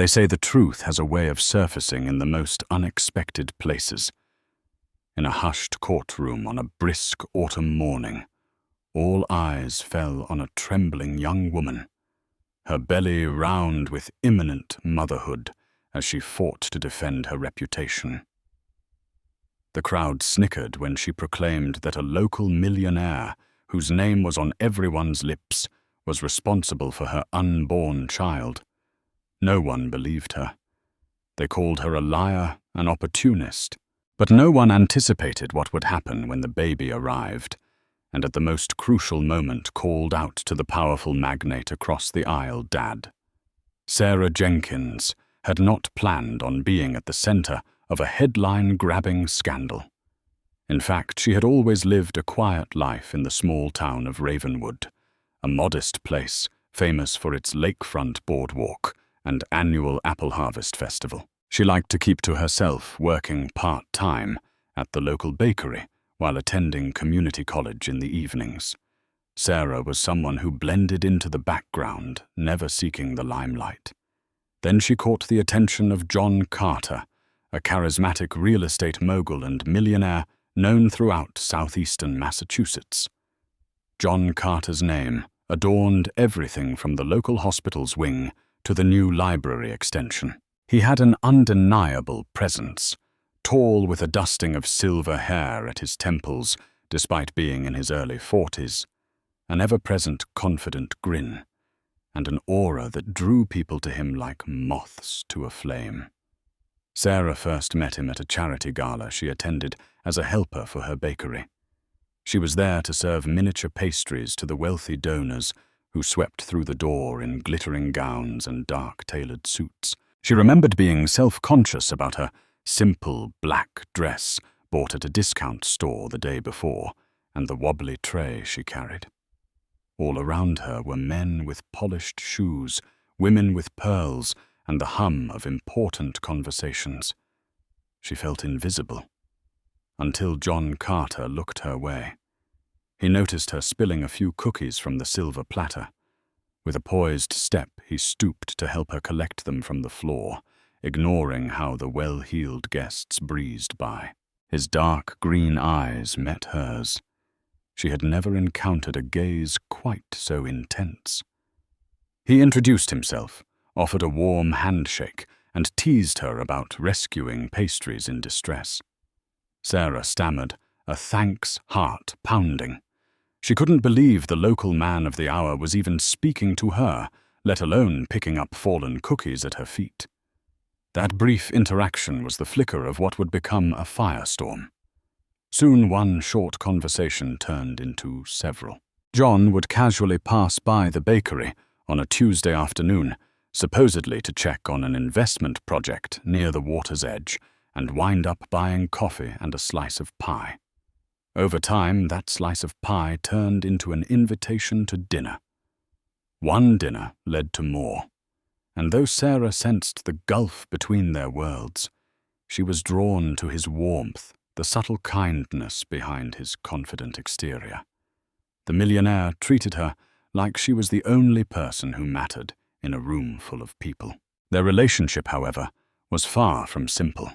They say the truth has a way of surfacing in the most unexpected places. In a hushed courtroom on a brisk autumn morning, all eyes fell on a trembling young woman, her belly round with imminent motherhood as she fought to defend her reputation. The crowd snickered when she proclaimed that a local millionaire, whose name was on everyone's lips, was responsible for her unborn child. No one believed her. They called her a liar, an opportunist. But no one anticipated what would happen when the baby arrived, and at the most crucial moment called out to the powerful magnate across the aisle, Dad. Sarah Jenkins had not planned on being at the center of a headline-grabbing scandal. In fact, she had always lived a quiet life in the small town of Ravenwood, a modest place famous for its lakefront boardwalk and annual apple harvest festival. She liked to keep to herself, working part-time at the local bakery while attending community college in the evenings. Sarah was someone who blended into the background, never seeking the limelight. Then she caught the attention of John Carter, a charismatic real estate mogul and millionaire known throughout southeastern Massachusetts. John Carter's name adorned everything from the local hospital's wing to the new library extension. He had an undeniable presence, tall with a dusting of silver hair at his temples despite being in his early 40s, an ever-present confident grin, and an aura that drew people to him like moths to a flame. Sarah first met him at a charity gala she attended as a helper for her bakery. She was there to serve miniature pastries to the wealthy donors who swept through the door in glittering gowns and dark tailored suits. She remembered being self-conscious about her simple black dress bought at a discount store the day before and the wobbly tray she carried. All around her were men with polished shoes, women with pearls, and the hum of important conversations. She felt invisible, until John Carter looked her way. He noticed her spilling a few cookies from the silver platter. With a poised step, he stooped to help her collect them from the floor, ignoring how the well-heeled guests breezed by. His dark green eyes met hers. She had never encountered a gaze quite so intense. He introduced himself, offered a warm handshake, and teased her about rescuing pastries in distress. Sarah stammered, a thanks heart pounding. She couldn't believe the local man of the hour was even speaking to her, let alone picking up fallen cookies at her feet. That brief interaction was the flicker of what would become a firestorm. Soon one short conversation turned into several. John would casually pass by the bakery on a Tuesday afternoon, supposedly to check on an investment project near the water's edge, and wind up buying coffee and a slice of pie. Over time, that slice of pie turned into an invitation to dinner. One dinner led to more, and though Sarah sensed the gulf between their worlds, she was drawn to his warmth, the subtle kindness behind his confident exterior. The millionaire treated her like she was the only person who mattered in a room full of people. Their relationship, however, was far from simple.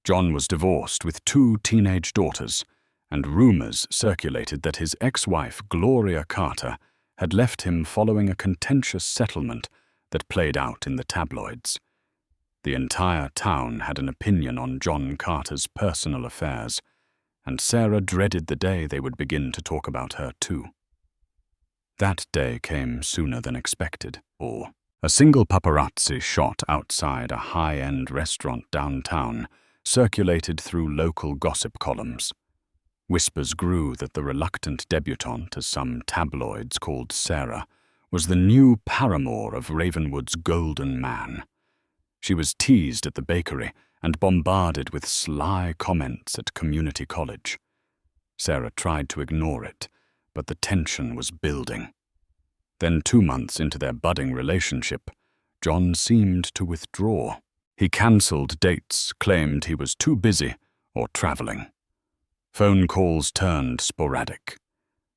John was divorced with 2 teenage daughters, and rumors circulated that his ex-wife, Gloria Carter, had left him following a contentious settlement that played out in the tabloids. The entire town had an opinion on John Carter's personal affairs, and Sarah dreaded the day they would begin to talk about her too. That day came sooner than expected. A single paparazzi shot outside a high-end restaurant downtown circulated through local gossip columns. Whispers grew that the reluctant debutante, as some tabloids called Sarah, was the new paramour of Ravenwood's golden man. She was teased at the bakery and bombarded with sly comments at community college. Sarah tried to ignore it, but the tension was building. Then 2 months into their budding relationship, John seemed to withdraw. He cancelled dates, claimed he was too busy or traveling. Phone calls turned sporadic.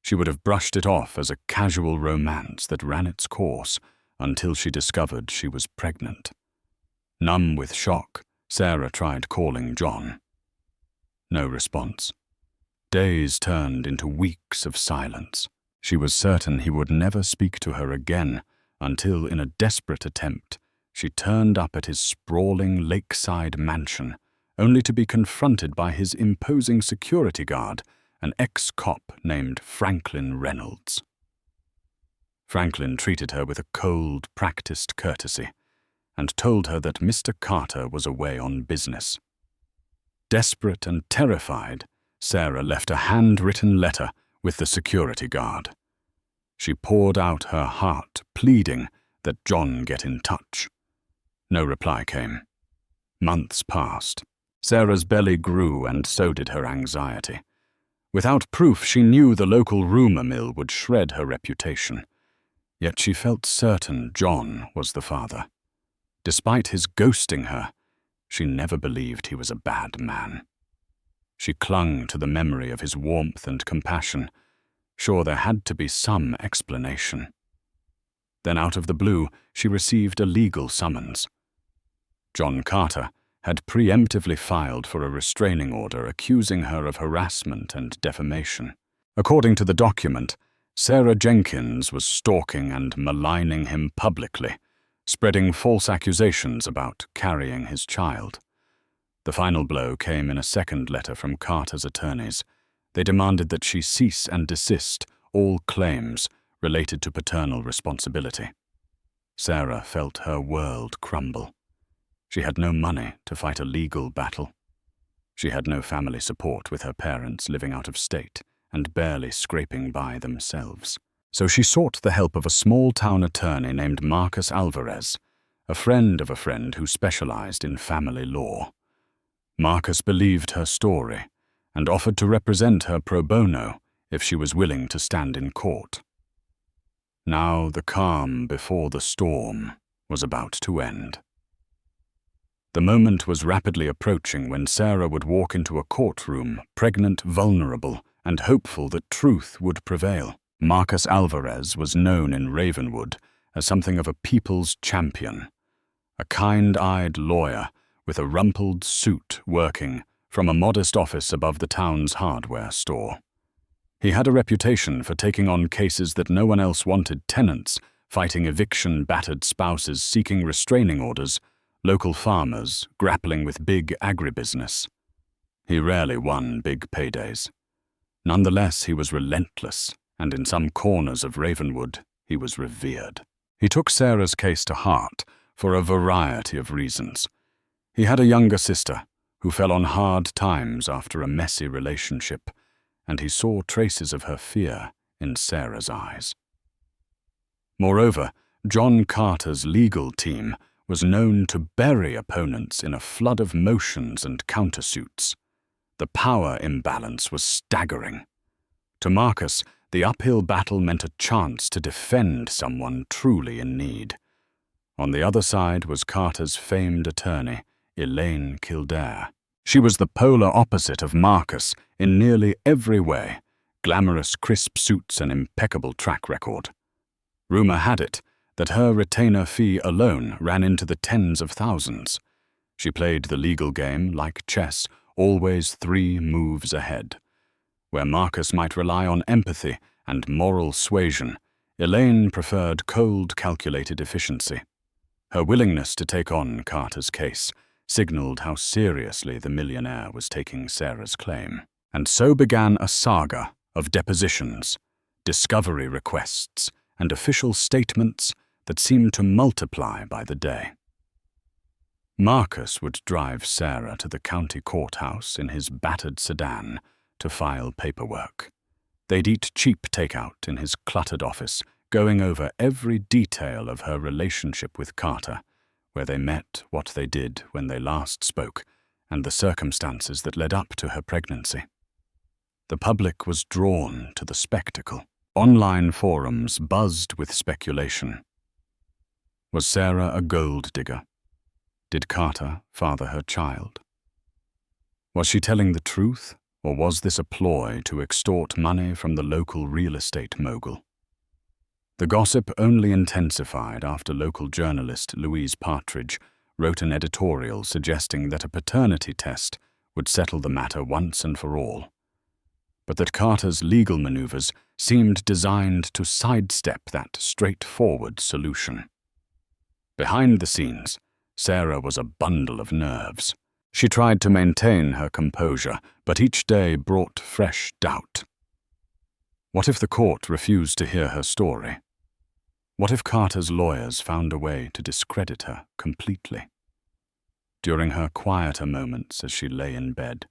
She would have brushed it off as a casual romance that ran its course, until she discovered she was pregnant. Numb with shock, Sarah tried calling John. No response. Days turned into weeks of silence. She was certain he would never speak to her again until, in a desperate attempt, she turned up at his sprawling lakeside mansion, only to be confronted by his imposing security guard, an ex-cop named Franklin Reynolds. Franklin treated her with a cold, practiced courtesy and told her that Mr. Carter was away on business. Desperate and terrified, Sarah left a handwritten letter with the security guard. She poured out her heart, pleading that John get in touch. No reply came. Months passed. Sarah's belly grew, and so did her anxiety. Without proof, she knew the local rumor mill would shred her reputation. Yet she felt certain John was the father. Despite his ghosting her, she never believed he was a bad man. She clung to the memory of his warmth and compassion, sure there had to be some explanation. Then out of the blue, she received a legal summons. John Carter had preemptively filed for a restraining order accusing her of harassment and defamation. According to the document, Sarah Jenkins was stalking and maligning him publicly, spreading false accusations about carrying his child. The final blow came in a second letter from Carter's attorneys. They demanded that she cease and desist all claims related to paternal responsibility. Sarah felt her world crumble. She had no money to fight a legal battle. She had no family support, with her parents living out of state and barely scraping by themselves. So she sought the help of a small-town attorney named Marcus Alvarez, a friend of a friend who specialized in family law. Marcus believed her story and offered to represent her pro bono if she was willing to stand in court. Now the calm before the storm was about to end. The moment was rapidly approaching when Sarah would walk into a courtroom, pregnant, vulnerable, and hopeful that truth would prevail. Marcus Alvarez was known in Ravenwood as something of a people's champion, a kind-eyed lawyer with a rumpled suit working from a modest office above the town's hardware store. He had a reputation for taking on cases that no one else wanted: tenants fighting eviction, battered spouses seeking restraining orders, local farmers grappling with big agribusiness. He rarely won big paydays. Nonetheless, he was relentless, and in some corners of Ravenwood, he was revered. He took Sarah's case to heart for a variety of reasons. He had a younger sister who fell on hard times after a messy relationship, and he saw traces of her fear in Sarah's eyes. Moreover, John Carter's legal team was known to bury opponents in a flood of motions and countersuits. The power imbalance was staggering. To Marcus, the uphill battle meant a chance to defend someone truly in need. On the other side was Carter's famed attorney, Elaine Kildare. She was the polar opposite of Marcus in nearly every way: glamorous, crisp suits, and impeccable track record. Rumor had it that her retainer fee alone ran into the tens of thousands. She played the legal game like chess, always 3 moves ahead. Where Marcus might rely on empathy and moral suasion, Elaine preferred cold, calculated efficiency. Her willingness to take on Carter's case signaled how seriously the millionaire was taking Sarah's claim. And so began a saga of depositions, discovery requests, and official statements that seemed to multiply by the day. Marcus would drive Sarah to the county courthouse in his battered sedan to file paperwork. They'd eat cheap takeout in his cluttered office, going over every detail of her relationship with Carter, where they met, what they did when they last spoke, and the circumstances that led up to her pregnancy. The public was drawn to the spectacle. Online forums buzzed with speculation. Was Sarah a gold digger? Did Carter father her child? Was she telling the truth, or was this a ploy to extort money from the local real estate mogul? The gossip only intensified after local journalist Louise Partridge wrote an editorial suggesting that a paternity test would settle the matter once and for all, but that Carter's legal maneuvers seemed designed to sidestep that straightforward solution. Behind the scenes, Sarah was a bundle of nerves. She tried to maintain her composure, but each day brought fresh doubt. What if the court refused to hear her story? What if Carter's lawyers found a way to discredit her completely? During her quieter moments as she lay in bed,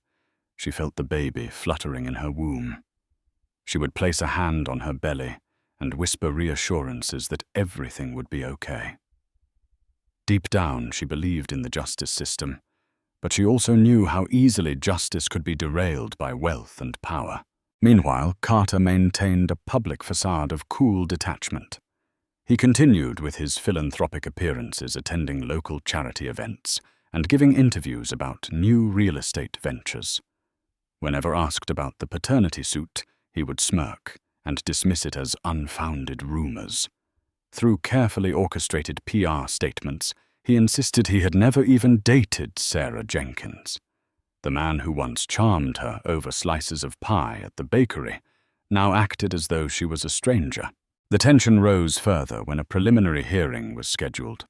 she felt the baby fluttering in her womb. She would place a hand on her belly and whisper reassurances that everything would be okay. Deep down, she believed in the justice system, but she also knew how easily justice could be derailed by wealth and power. Meanwhile, Carter maintained a public facade of cool detachment. He continued with his philanthropic appearances, attending local charity events and giving interviews about new real estate ventures. Whenever asked about the paternity suit, he would smirk and dismiss it as unfounded rumors. Through carefully orchestrated PR statements, he insisted he had never even dated Sarah Jenkins. The man who once charmed her over slices of pie at the bakery now acted as though she was a stranger. The tension rose further when a preliminary hearing was scheduled.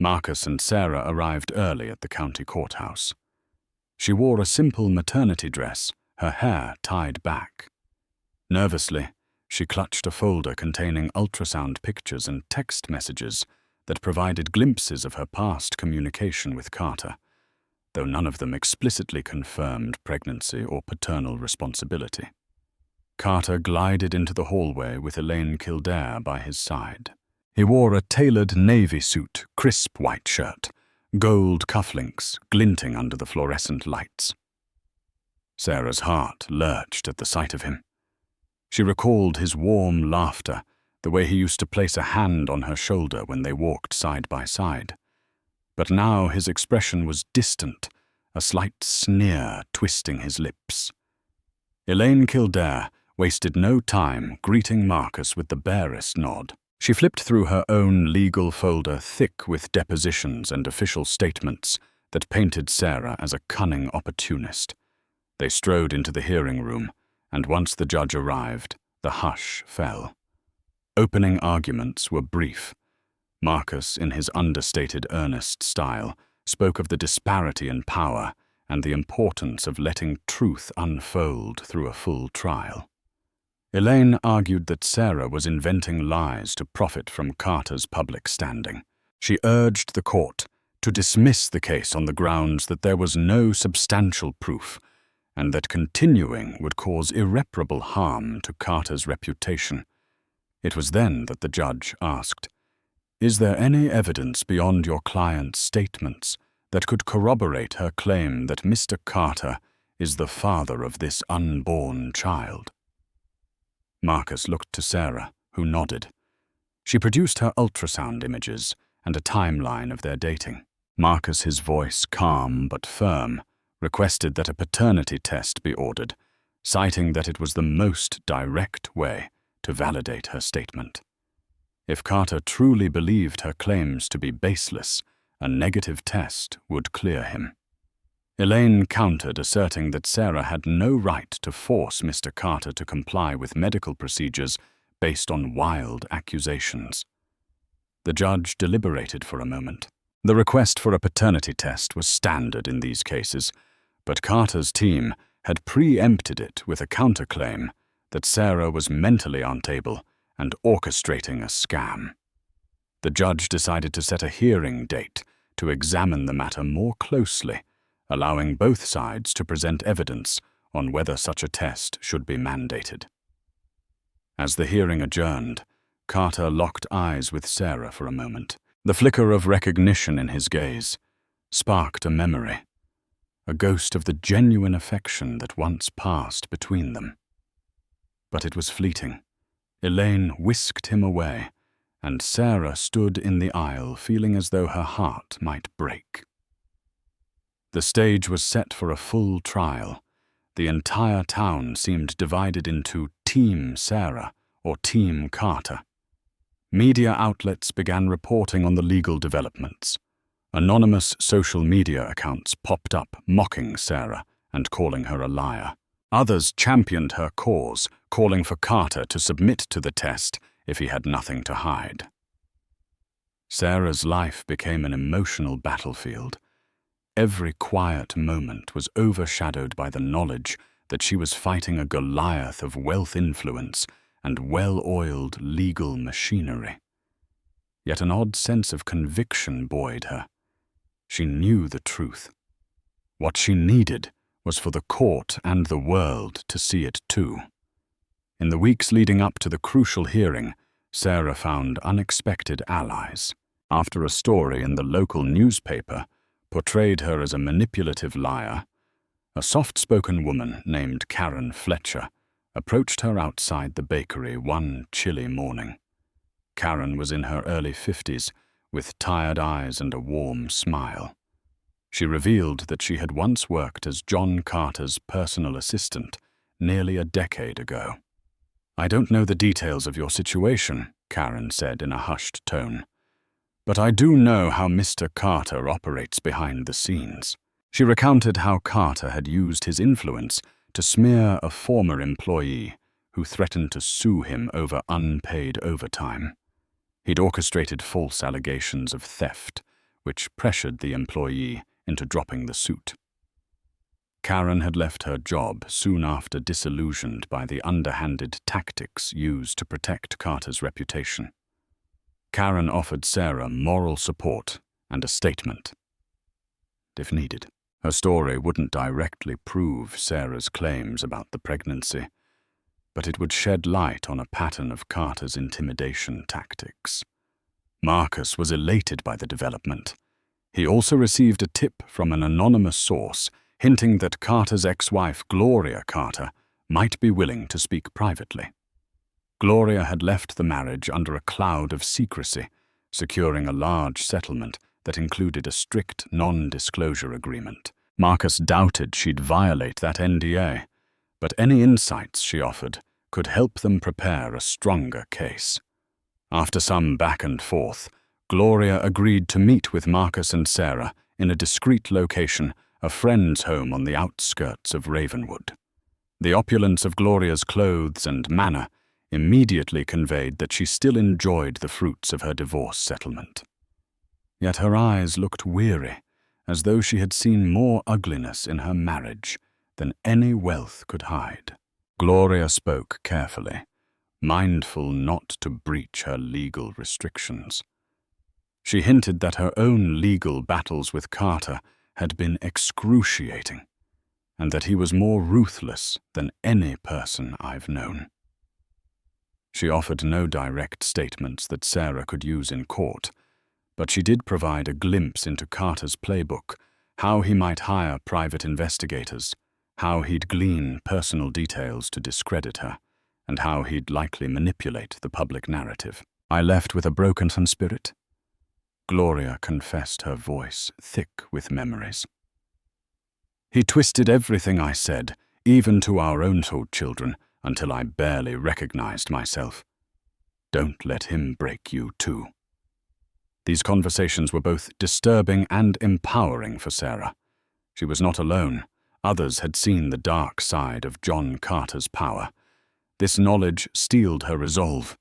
Marcus and Sarah arrived early at the county courthouse. She wore a simple maternity dress, her hair tied back. Nervously, she clutched a folder containing ultrasound pictures and text messages that provided glimpses of her past communication with Carter, though none of them explicitly confirmed pregnancy or paternal responsibility. Carter glided into the hallway with Elaine Kildare by his side. He wore a tailored navy suit, crisp white shirt, gold cufflinks glinting under the fluorescent lights. Sarah's heart lurched at the sight of him. She recalled his warm laughter, the way he used to place a hand on her shoulder when they walked side by side. But now his expression was distant, a slight sneer twisting his lips. Elaine Kildare wasted no time greeting Marcus with the barest nod. She flipped through her own legal folder thick with depositions and official statements that painted Sarah as a cunning opportunist. They strode into the hearing room, and once the judge arrived, the hush fell. Opening arguments were brief. Marcus, in his understated, earnest style, spoke of the disparity in power and the importance of letting truth unfold through a full trial. Elaine argued that Sarah was inventing lies to profit from Carter's public standing. She urged the court to dismiss the case on the grounds that there was no substantial proof and that continuing would cause irreparable harm to Carter's reputation. It was then that the judge asked, "Is there any evidence beyond your client's statements that could corroborate her claim that Mr. Carter is the father of this unborn child?" Marcus looked to Sarah, who nodded. She produced her ultrasound images and a timeline of their dating. Marcus, his voice calm but firm, requested that a paternity test be ordered, citing that it was the most direct way to validate her statement. If Carter truly believed her claims to be baseless, a negative test would clear him. Elaine countered, asserting that Sarah had no right to force Mr. Carter to comply with medical procedures based on wild accusations. The judge deliberated for a moment. The request for a paternity test was standard in these cases, but Carter's team had preempted it with a counterclaim that Sarah was mentally unstable and orchestrating a scam. The judge decided to set a hearing date to examine the matter more closely, allowing both sides to present evidence on whether such a test should be mandated. As the hearing adjourned, Carter locked eyes with Sarah for a moment. The flicker of recognition in his gaze sparked a memory, a ghost of the genuine affection that once passed between them. But it was fleeting. Elaine whisked him away, and Sarah stood in the aisle feeling as though her heart might break. The stage was set for a full trial. The entire town seemed divided into Team Sarah or Team Carter. Media outlets began reporting on the legal developments. Anonymous social media accounts popped up mocking Sarah and calling her a liar. Others championed her cause, calling for Carter to submit to the test if he had nothing to hide. Sarah's life became an emotional battlefield. Every quiet moment was overshadowed by the knowledge that she was fighting a Goliath of wealth influence and well-oiled legal machinery. Yet an odd sense of conviction buoyed her. She knew the truth. What she needed was for the court and the world to see it too. In the weeks leading up to the crucial hearing, Sarah found unexpected allies. After a story in the local newspaper portrayed her as a manipulative liar, a soft-spoken woman named Karen Fletcher approached her outside the bakery one chilly morning. Karen was in her early 50s, with tired eyes and a warm smile. She revealed that she had once worked as John Carter's personal assistant nearly a decade ago. "I don't know the details of your situation," Karen said in a hushed tone, "but I do know how Mr. Carter operates behind the scenes." She recounted how Carter had used his influence to smear a former employee who threatened to sue him over unpaid overtime. He'd orchestrated false allegations of theft, which pressured the employee into dropping the suit. Karen had left her job soon after, disillusioned by the underhanded tactics used to protect Carter's reputation. Karen offered Sarah moral support and a statement, if needed. Her story wouldn't directly prove Sarah's claims about the pregnancy, but it would shed light on a pattern of Carter's intimidation tactics. Marcus was elated by the development. He also received a tip from an anonymous source hinting that Carter's ex-wife, Gloria Carter, might be willing to speak privately. Gloria had left the marriage under a cloud of secrecy, securing a large settlement that included a strict non-disclosure agreement. Marcus doubted she'd violate that NDA, but any insights she offered could help them prepare a stronger case. After some back and forth, Gloria agreed to meet with Marcus and Sarah in a discreet location, a friend's home on the outskirts of Ravenwood. The opulence of Gloria's clothes and manner immediately conveyed that she still enjoyed the fruits of her divorce settlement. Yet her eyes looked weary, as though she had seen more ugliness in her marriage than any wealth could hide. Gloria spoke carefully, mindful not to breach her legal restrictions. She hinted that her own legal battles with Carter had been excruciating, and that he was more ruthless than any person I've known. She offered no direct statements that Sarah could use in court, but she did provide a glimpse into Carter's playbook, how he might hire private investigators, how he'd glean personal details to discredit her, and how he'd likely manipulate the public narrative. "I left with a broken spirit." Gloria confessed, her voice thick with memories. "He twisted everything I said, even to our own children, until I barely recognized myself. Don't let him break you too." These conversations were both disturbing and empowering for Sarah. She was not alone. Others had seen the dark side of John Carter's power. This knowledge steeled her resolve.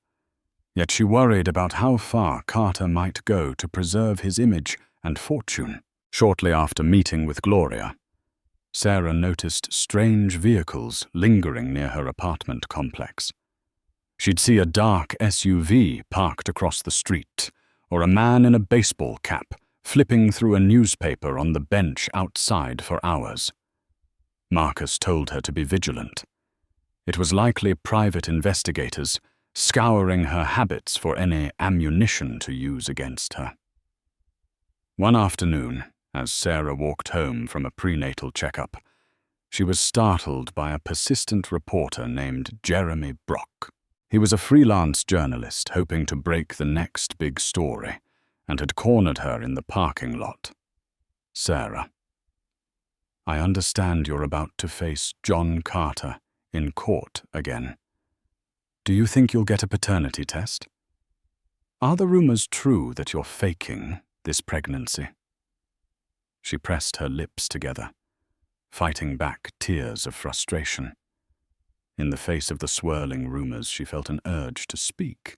Yet she worried about how far Carter might go to preserve his image and fortune. Shortly after meeting with Gloria, Sarah noticed strange vehicles lingering near her apartment complex. She'd see a dark SUV parked across the street, or a man in a baseball cap flipping through a newspaper on the bench outside for hours. Marcus told her to be vigilant. It was likely private investigators scouring her habits for any ammunition to use against her. One afternoon, as Sarah walked home from a prenatal checkup, she was startled by a persistent reporter named Jeremy Brock. He was a freelance journalist hoping to break the next big story, and had cornered her in the parking lot. "Sarah, I understand you're about to face John Carter in court again. Do you think you'll get a paternity test?" Are the rumors true that you're faking this pregnancy? She pressed her lips together, fighting back tears of frustration. In the face of the swirling rumors, she felt an urge to speak,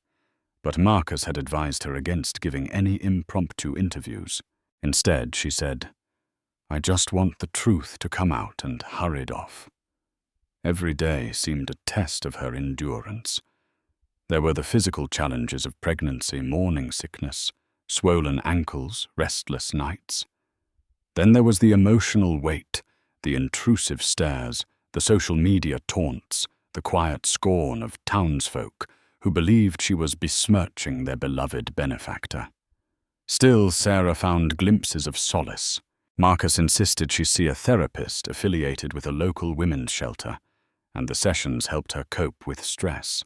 but Marcus had advised her against giving any impromptu interviews. Instead, she said, "I just want the truth to come out," and hurried off. Every day seemed a test of her endurance. There were the physical challenges of pregnancy, morning sickness, swollen ankles, restless nights. Then there was the emotional weight, the intrusive stares, the social media taunts, the quiet scorn of townsfolk who believed she was besmirching their beloved benefactor. Still, Sarah found glimpses of solace. Marcus insisted she see a therapist affiliated with a local women's shelter, and the sessions helped her cope with stress.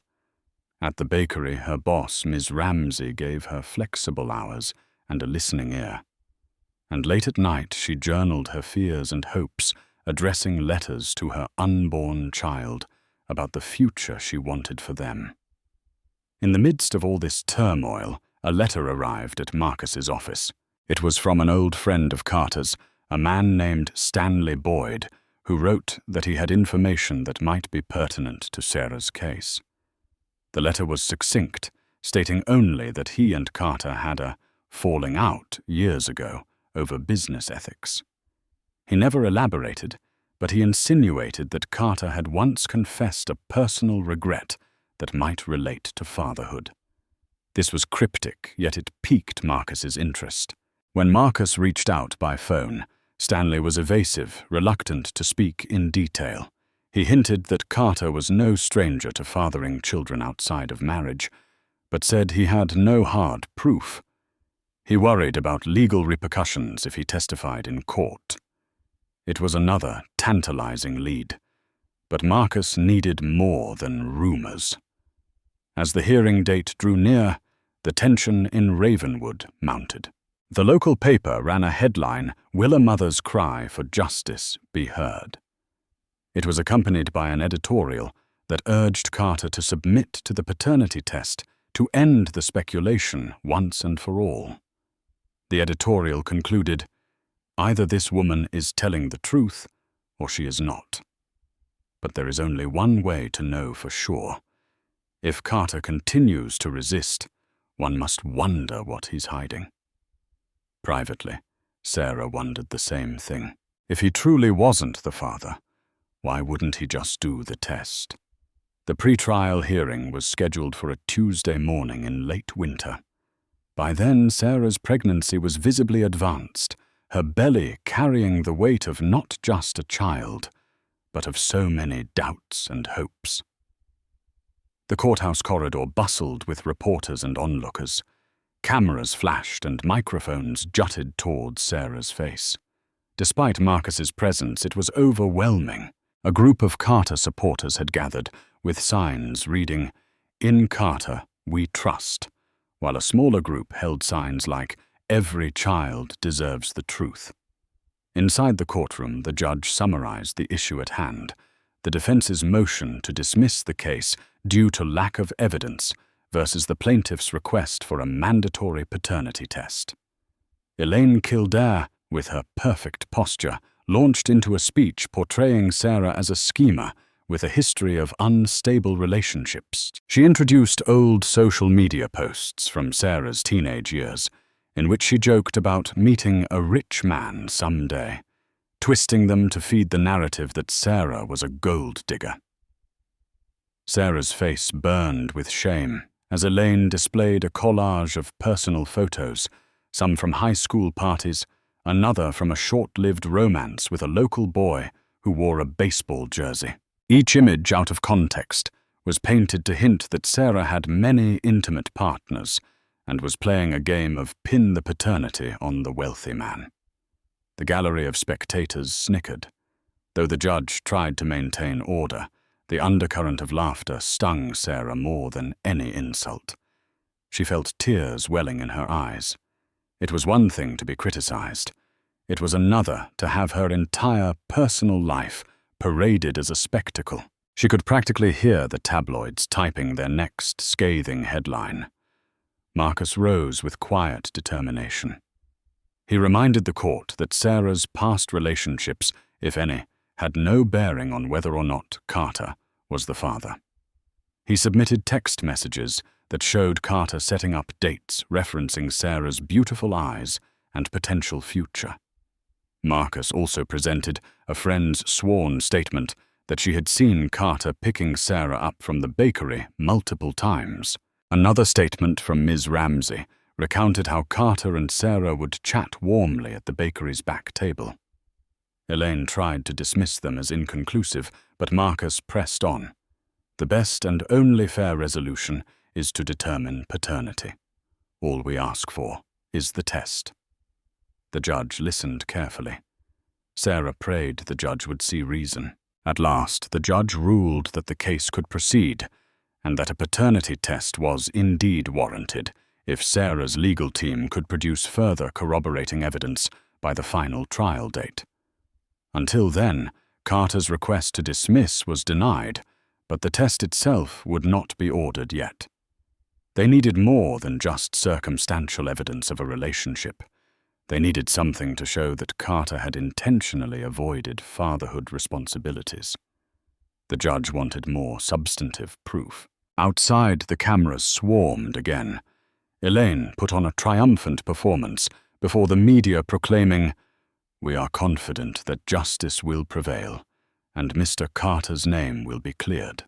At the bakery, her boss, Ms. Ramsey, gave her flexible hours and a listening ear. And late at night, she journaled her fears and hopes, addressing letters to her unborn child about the future she wanted for them. In the midst of all this turmoil, a letter arrived at Marcus's office. It was from an old friend of Carter's, a man named Stanley Boyd, who wrote that he had information that might be pertinent to Sarah's case. The letter was succinct, stating only that he and Carter had a falling out years ago over business ethics. He never elaborated, but he insinuated that Carter had once confessed a personal regret that might relate to fatherhood. This was cryptic, yet it piqued Marcus's interest. When Marcus reached out by phone, Stanley was evasive, reluctant to speak in detail. He hinted that Carter was no stranger to fathering children outside of marriage, but said he had no hard proof. He worried about legal repercussions if he testified in court. It was another tantalizing lead, but Marcus needed more than rumors. As the hearing date drew near, the tension in Ravenwood mounted. The local paper ran a headline, "Will a Mother's Cry for Justice Be Heard?" It was accompanied by an editorial that urged Carter to submit to the paternity test to end the speculation once and for all. The editorial concluded, "Either this woman is telling the truth or she is not. But there is only one way to know for sure. If Carter continues to resist, one must wonder what he's hiding." Privately, Sarah wondered the same thing. If he truly wasn't the father, why wouldn't he just do the test? The pre-trial hearing was scheduled for a Tuesday morning in late winter. By then, Sarah's pregnancy was visibly advanced, her belly carrying the weight of not just a child, but of so many doubts and hopes. The courthouse corridor bustled with reporters and onlookers. Cameras flashed and microphones jutted towards Sarah's face. Despite Marcus's presence, it was overwhelming. A group of Carter supporters had gathered, with signs reading, "In Carter, we trust," while a smaller group held signs like, "Every child deserves the truth." Inside the courtroom, the judge summarized the issue at hand, the defense's motion to dismiss the case due to lack of evidence versus the plaintiff's request for a mandatory paternity test. Elaine Kildare, with her perfect posture, launched into a speech portraying Sarah as a schemer with a history of unstable relationships. She introduced old social media posts from Sarah's teenage years, in which she joked about meeting a rich man someday, twisting them to feed the narrative that Sarah was a gold digger. Sarah's face burned with shame as Elaine displayed a collage of personal photos, some from high school parties, another from a short-lived romance with a local boy who wore a baseball jersey. Each image, out of context, was painted to hint that Sarah had many intimate partners and was playing a game of pin the paternity on the wealthy man. The gallery of spectators snickered. Though the judge tried to maintain order, the undercurrent of laughter stung Sarah more than any insult. She felt tears welling in her eyes. It was one thing to be criticized. It was another to have her entire personal life paraded as a spectacle. She could practically hear the tabloids typing their next scathing headline. Marcus rose with quiet determination. He reminded the court that Sarah's past relationships, if any, had no bearing on whether or not Carter was the father. He submitted text messages that showed Carter setting up dates referencing Sarah's beautiful eyes and potential future. Marcus also presented a friend's sworn statement that she had seen Carter picking Sarah up from the bakery multiple times. Another statement from Ms. Ramsey recounted how Carter and Sarah would chat warmly at the bakery's back table. Elaine tried to dismiss them as inconclusive, but Marcus pressed on. The best and only fair resolution is to determine paternity. All we ask for is the test. The judge listened carefully. Sarah prayed the judge would see reason. At last, the judge ruled that the case could proceed, and that a paternity test was indeed warranted if Sarah's legal team could produce further corroborating evidence by the final trial date. Until then, Carter's request to dismiss was denied, but the test itself would not be ordered yet. They needed more than just circumstantial evidence of a relationship. They needed something to show that Carter had intentionally avoided fatherhood responsibilities. The judge wanted more substantive proof. Outside, the cameras swarmed again. Elaine put on a triumphant performance before the media proclaiming, "We are confident that justice will prevail, and Mr. Carter's name will be cleared."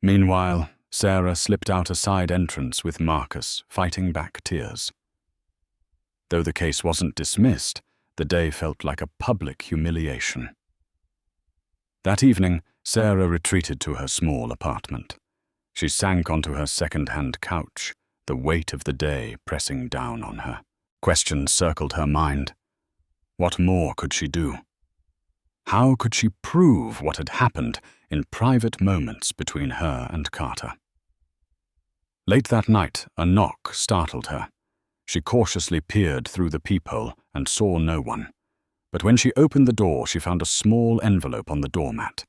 Meanwhile, Sarah slipped out a side entrance with Marcus, fighting back tears. Though the case wasn't dismissed, the day felt like a public humiliation. That evening, Sarah retreated to her small apartment. She sank onto her second-hand couch, the weight of the day pressing down on her. Questions circled her mind. What more could she do? How could she prove what had happened in private moments between her and Carter? Late that night, a knock startled her. She cautiously peered through the peephole and saw no one. But when she opened the door, she found a small envelope on the doormat.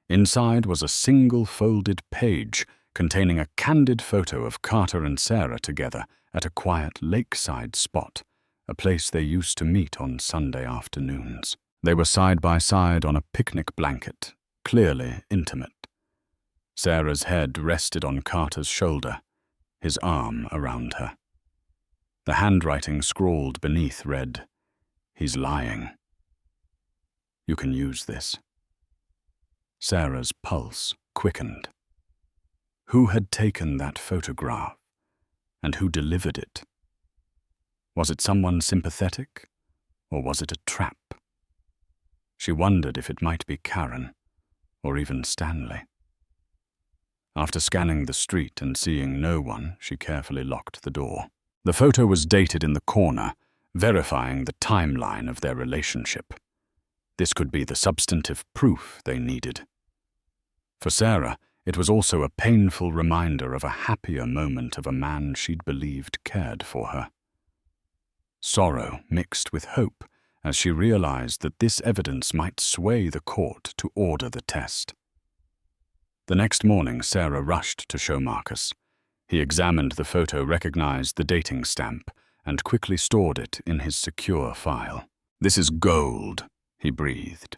Inside was a single folded page containing a candid photo of Carter and Sarah together at a quiet lakeside spot, a place they used to meet on Sunday afternoons. They were side by side on a picnic blanket, clearly intimate. Sarah's head rested on Carter's shoulder, his arm around her. The handwriting scrawled beneath read, "He's lying. You can use this." Sarah's pulse quickened. Who had taken that photograph, and who delivered it? Was it someone sympathetic, or was it a trap? She wondered if it might be Karen, or even Stanley. After scanning the street and seeing no one, she carefully locked the door. The photo was dated in the corner, verifying the timeline of their relationship. This could be the substantive proof they needed. For Sarah, it was also a painful reminder of a happier moment of a man she'd believed cared for her. Sorrow mixed with hope as she realized that this evidence might sway the court to order the test. The next morning, Sarah rushed to show Marcus. He examined the photo, recognized the dating stamp, and quickly stored it in his secure file. "This is gold," he breathed.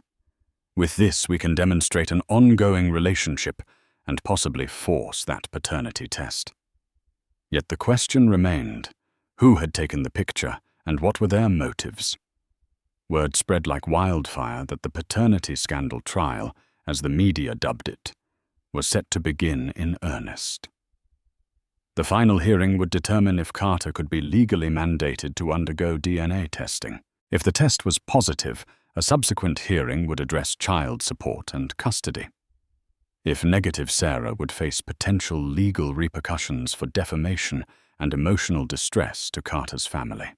"With this, we can demonstrate an ongoing relationship and possibly force that paternity test." Yet the question remained, who had taken the picture and what were their motives? Word spread like wildfire that the paternity scandal trial, as the media dubbed it, was set to begin in earnest. The final hearing would determine if Carter could be legally mandated to undergo DNA testing. If the test was positive, a subsequent hearing would address child support and custody. If negative, Sarah would face potential legal repercussions for defamation and emotional distress to Carter's family.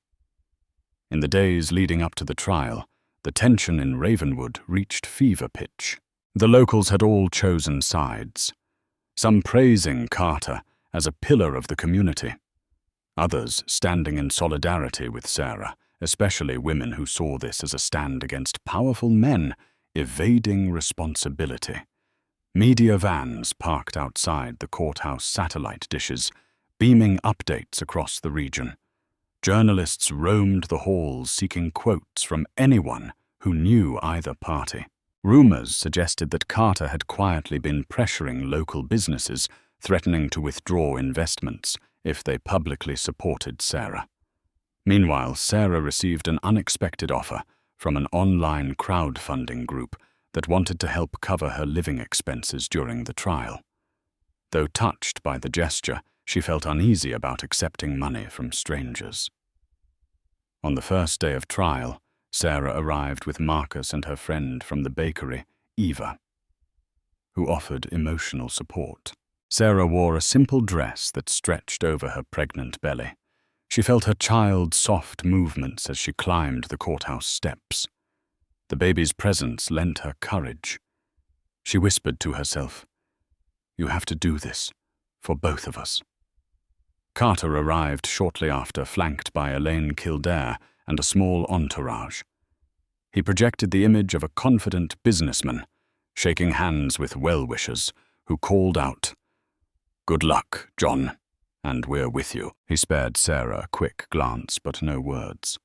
In the days leading up to the trial, the tension in Ravenwood reached fever pitch. The locals had all chosen sides, some praising Carter as a pillar of the community, others standing in solidarity with Sarah, especially women who saw this as a stand against powerful men evading responsibility. Media vans parked outside the courthouse satellite dishes, beaming updates across the region. Journalists roamed the halls seeking quotes from anyone who knew either party. Rumors suggested that Carter had quietly been pressuring local businesses, threatening to withdraw investments if they publicly supported Sarah. Meanwhile, Sarah received an unexpected offer from an online crowdfunding group that wanted to help cover her living expenses during the trial. Though touched by the gesture, she felt uneasy about accepting money from strangers. On the first day of trial, Sarah arrived with Marcus and her friend from the bakery, Eva, who offered emotional support. Sarah wore a simple dress that stretched over her pregnant belly. She felt her child's soft movements as she climbed the courthouse steps. The baby's presence lent her courage. She whispered to herself, "You have to do this, for both of us." Carter arrived shortly after, flanked by Elaine Kildare and a small entourage. He projected the image of a confident businessman, shaking hands with well-wishers, who called out, "Good luck, John, and we're with you." He spared Sarah a quick glance, but no words.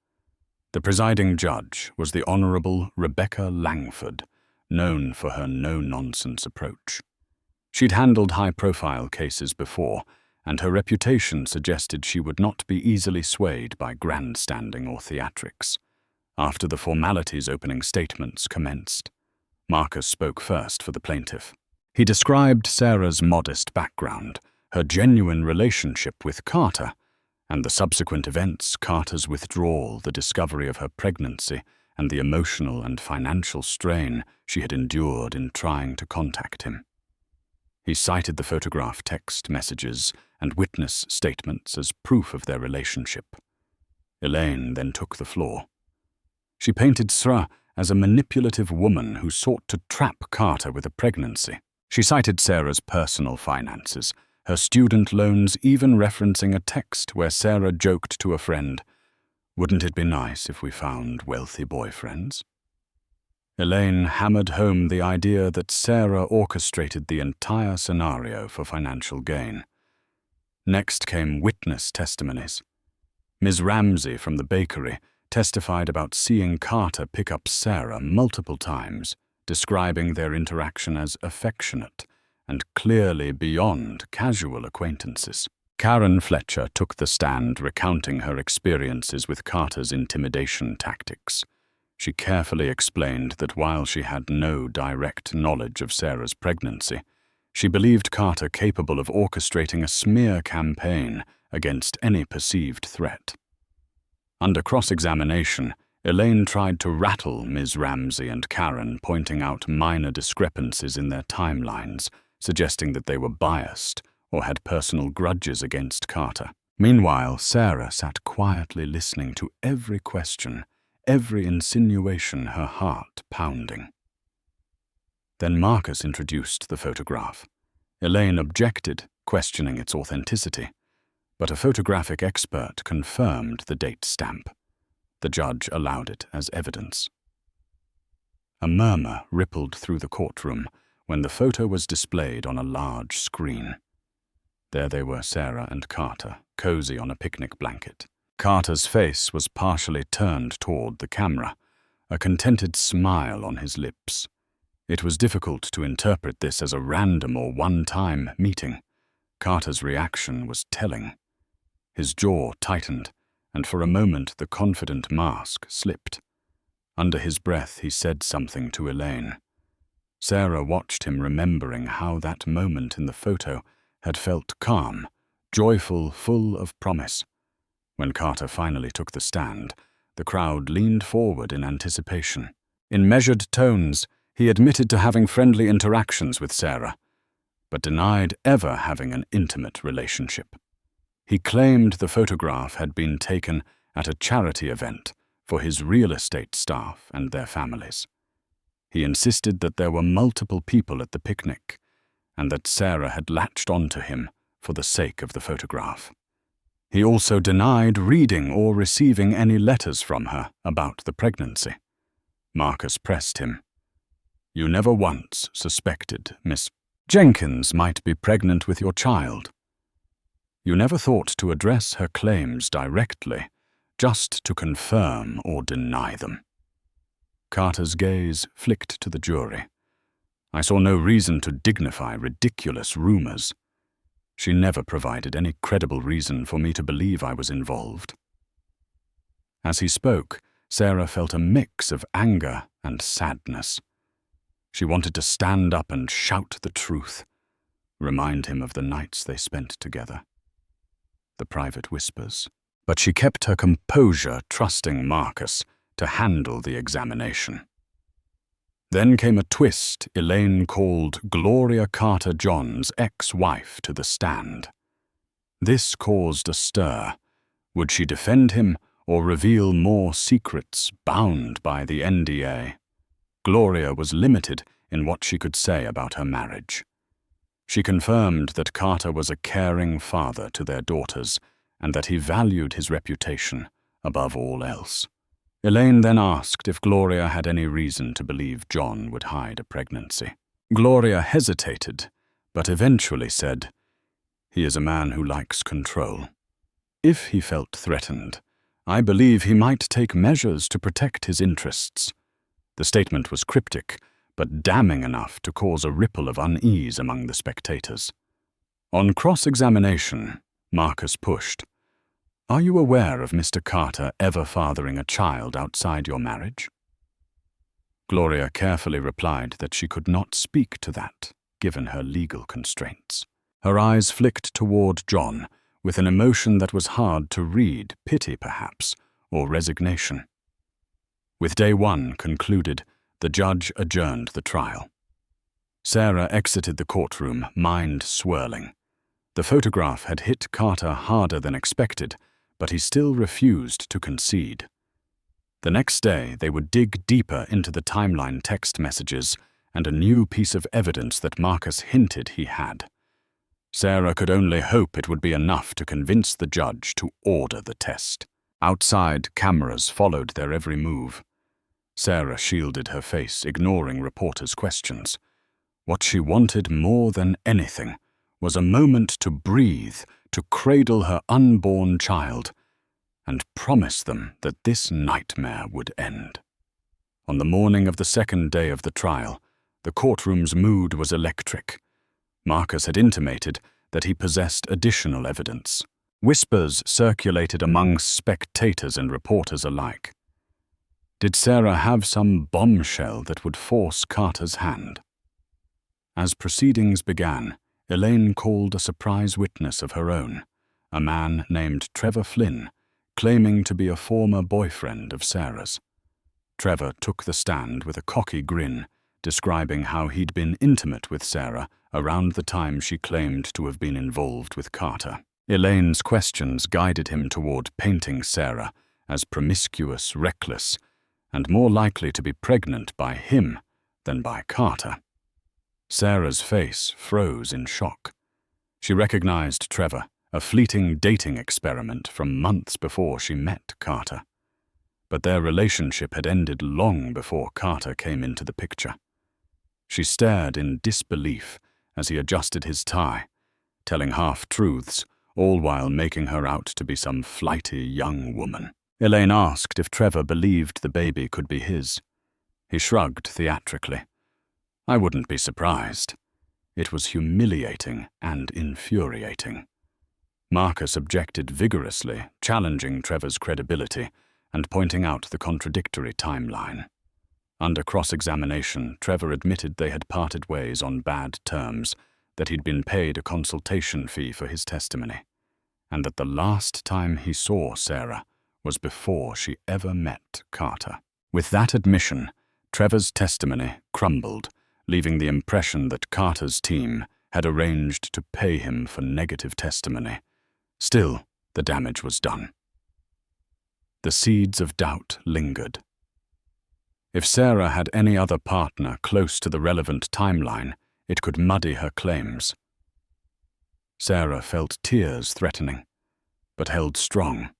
The presiding judge was the Honorable Rebecca Langford, known for her no-nonsense approach. She'd handled high-profile cases before, and her reputation suggested she would not be easily swayed by grandstanding or theatrics. After the formalities, opening statements commenced. Marcus spoke first for the plaintiff. He described Sarah's modest background, her genuine relationship with Carter, and the subsequent events, Carter's withdrawal, the discovery of her pregnancy, and the emotional and financial strain she had endured in trying to contact him. He cited the photograph, text messages, and witness statements as proof of their relationship. Elaine then took the floor. She painted Sarah as a manipulative woman who sought to trap Carter with a pregnancy. She cited Sarah's personal finances, her student loans, even referencing a text where Sarah joked to a friend, "Wouldn't it be nice if we found wealthy boyfriends?" Elaine hammered home the idea that Sarah orchestrated the entire scenario for financial gain. Next came witness testimonies. Ms. Ramsey from the bakery testified about seeing Carter pick up Sarah multiple times, describing their interaction as affectionate and clearly beyond casual acquaintances. Karen Fletcher took the stand, recounting her experiences with Carter's intimidation tactics. She carefully explained that while she had no direct knowledge of Sarah's pregnancy, she believed Carter capable of orchestrating a smear campaign against any perceived threat. Under cross-examination, Elaine tried to rattle Ms. Ramsey and Karen, pointing out minor discrepancies in their timelines, suggesting that they were biased or had personal grudges against Carter. Meanwhile, Sarah sat quietly listening to every question, every insinuation, her heart pounding. Then Marcus introduced the photograph. Elaine objected, questioning its authenticity, but a photographic expert confirmed the date stamp. The judge allowed it as evidence. A murmur rippled through the courtroom when the photo was displayed on a large screen. There they were, Sarah and Carter, cozy on a picnic blanket. Carter's face was partially turned toward the camera, a contented smile on his lips. It was difficult to interpret this as a random or one-time meeting. Carter's reaction was telling. His jaw tightened, and for a moment the confident mask slipped. Under his breath he said something to Elaine. Sarah watched him, remembering how that moment in the photo had felt calm, joyful, full of promise. When Carter finally took the stand, the crowd leaned forward in anticipation. In measured tones, he admitted to having friendly interactions with Sarah, but denied ever having an intimate relationship. He claimed the photograph had been taken at a charity event for his real estate staff and their families. He insisted that there were multiple people at the picnic, and that Sarah had latched onto him for the sake of the photograph. He also denied reading or receiving any letters from her about the pregnancy. Marcus pressed him. "You never once suspected Miss Jenkins might be pregnant with your child?" You never thought to address her claims directly, just to confirm or deny them. Carter's gaze flicked to the jury. I saw no reason to dignify ridiculous rumors. She never provided any credible reason for me to believe I was involved. As he spoke, Sarah felt a mix of anger and sadness. She wanted to stand up and shout the truth, remind him of the nights they spent together, the private whispers. But she kept her composure, trusting Marcus to handle the examination. Then came a twist. Elaine called Gloria Carter John's ex-wife to the stand. This caused a stir. Would she defend him or reveal more secrets bound by the NDA? Gloria was limited in what she could say about her marriage. She confirmed that Carter was a caring father to their daughters and that he valued his reputation above all else. Elaine then asked if Gloria had any reason to believe John would hide a pregnancy. Gloria hesitated, but eventually said, "He is a man who likes control. If he felt threatened, I believe he might take measures to protect his interests." The statement was cryptic, but damning enough to cause a ripple of unease among the spectators. On cross-examination, Marcus pushed, "Are you aware of Mr. Carter ever fathering a child outside your marriage?" Gloria carefully replied that she could not speak to that, given her legal constraints. Her eyes flicked toward John, with an emotion that was hard to read, pity perhaps, or resignation. With day one concluded, the judge adjourned the trial. Sarah exited the courtroom, mind swirling. The photograph had hit Carter harder than expected, but he still refused to concede. The next day, they would dig deeper into the timeline text messages and a new piece of evidence that Marcus hinted he had. Sarah could only hope it would be enough to convince the judge to order the test. Outside, cameras followed their every move. Sarah shielded her face, ignoring reporters' questions. What she wanted more than anything was a moment to breathe, to cradle her unborn child, and promise them that this nightmare would end. On the morning of the second day of the trial, the courtroom's mood was electric. Marcus had intimated that he possessed additional evidence. Whispers circulated among spectators and reporters alike. Did Sarah have some bombshell that would force Carter's hand? As proceedings began, Elaine called a surprise witness of her own, a man named Trevor Flynn, claiming to be a former boyfriend of Sarah's. Trevor took the stand with a cocky grin, describing how he'd been intimate with Sarah around the time she claimed to have been involved with Carter. Elaine's questions guided him toward painting Sarah as promiscuous, reckless, and more likely to be pregnant by him than by Carter. Sarah's face froze in shock. She recognized Trevor, a fleeting dating experiment from months before she met Carter. But their relationship had ended long before Carter came into the picture. She stared in disbelief as he adjusted his tie, telling half-truths, all while making her out to be some flighty young woman. Elaine asked if Trevor believed the baby could be his. He shrugged theatrically. I wouldn't be surprised. It was humiliating and infuriating. Marcus objected vigorously, challenging Trevor's credibility and pointing out the contradictory timeline. Under cross-examination, Trevor admitted they had parted ways on bad terms, that he'd been paid a consultation fee for his testimony, and that the last time he saw Sarah was before she ever met Carter. With that admission, Trevor's testimony crumbled, leaving the impression that Carter's team had arranged to pay him for negative testimony. Still, the damage was done. The seeds of doubt lingered. If Sarah had any other partner close to the relevant timeline, it could muddy her claims. Sarah felt tears threatening, but held strong.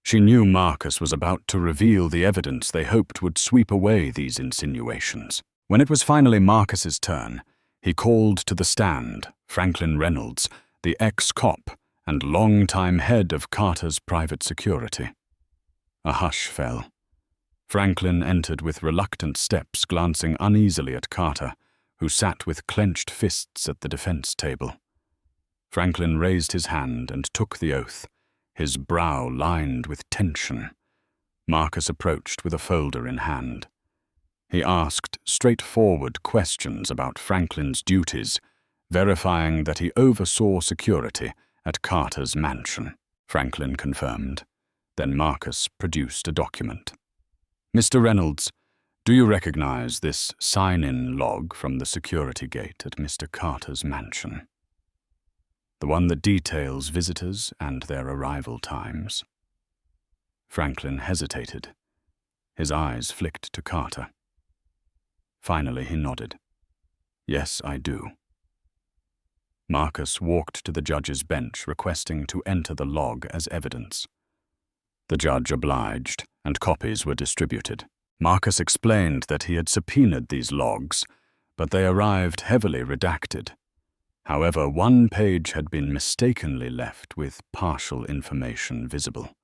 She knew Marcus was about to reveal the evidence they hoped would sweep away these insinuations. When it was finally Marcus's turn, he called to the stand Franklin Reynolds, the ex-cop and long-time head of Carter's private security. A hush fell. Franklin entered with reluctant steps, glancing uneasily at Carter, who sat with clenched fists at the defense table. Franklin raised his hand and took the oath, his brow lined with tension. Marcus approached with a folder in hand. He asked straightforward questions about Franklin's duties, verifying that he oversaw security at Carter's mansion. Franklin confirmed. Then Marcus produced a document. "Mr. Reynolds, do you recognize this sign-in log from the security gate at Mr. Carter's mansion? The one that details visitors and their arrival times?" Franklin hesitated. His eyes flicked to Carter. Finally, he nodded. "Yes, I do." Marcus walked to the judge's bench, requesting to enter the log as evidence. The judge obliged, and copies were distributed. Marcus explained that he had subpoenaed these logs, but they arrived heavily redacted. However, one page had been mistakenly left with partial information visible.